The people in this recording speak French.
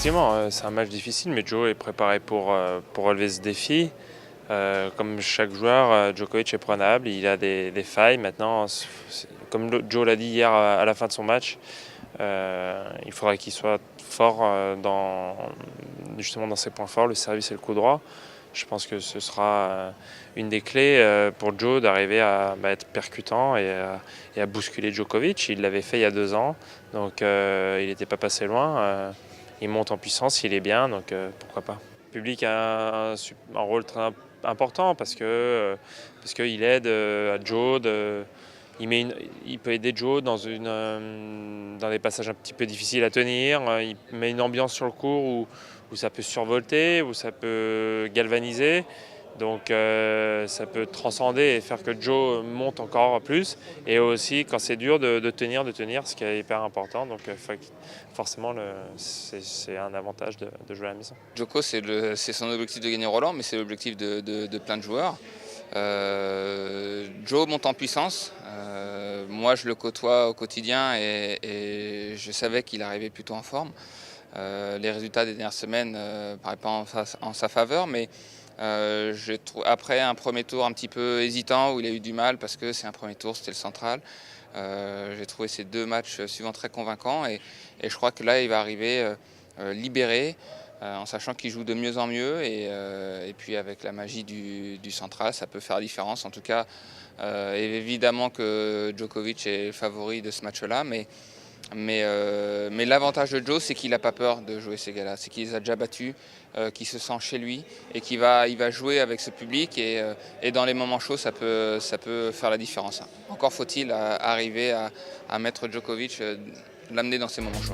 Effectivement, c'est un match difficile, mais Joe est préparé pour relever ce défi. Comme chaque joueur, Djokovic est prenable, il a des failles. Maintenant, comme Joe l'a dit hier à la fin de son match, il faudra qu'il soit fort justement dans ses points forts, le service et le coup droit. Je pense que ce sera une des clés pour Joe d'arriver à être percutant et à bousculer Djokovic. Il l'avait fait il y a 2 ans, donc il n'était pas passé loin. Il monte en puissance, il est bien, donc pourquoi pas. Le public a un rôle très important parce qu'il aide à Joe. Il peut aider Joe dans des passages un petit peu difficiles à tenir. Il met une ambiance sur le court où ça peut survolter, où ça peut galvaniser. Donc ça peut transcender et faire que Joe monte encore plus. Et aussi quand c'est dur de tenir, ce qui est hyper important. Donc forcément c'est un avantage de jouer à la maison. Djoko, c'est son objectif de gagner Roland, mais c'est l'objectif de plein de joueurs. Joe monte en puissance. Moi, je le côtoie au quotidien et je savais qu'il arrivait plutôt en forme. Les résultats des dernières semaines ne paraissent pas en sa faveur, mais après un premier tour un petit peu hésitant où il a eu du mal parce que c'est un premier tour, c'était le central. J'ai trouvé ces 2 matchs suivants très convaincants et je crois que là, il va arriver libéré. En sachant qu'il joue de mieux en mieux et puis avec la magie du central, ça peut faire la différence. En tout cas, évidemment que Djokovic est le favori de ce match-là, mais l'avantage de Joe, c'est qu'il n'a pas peur de jouer ces gars-là, c'est qu'il les a déjà battus, qu'il se sent chez lui et il va jouer avec ce public et dans les moments chauds, ça peut faire la différence. Encore faut-il arriver à mettre Djokovic, l'amener dans ces moments chauds.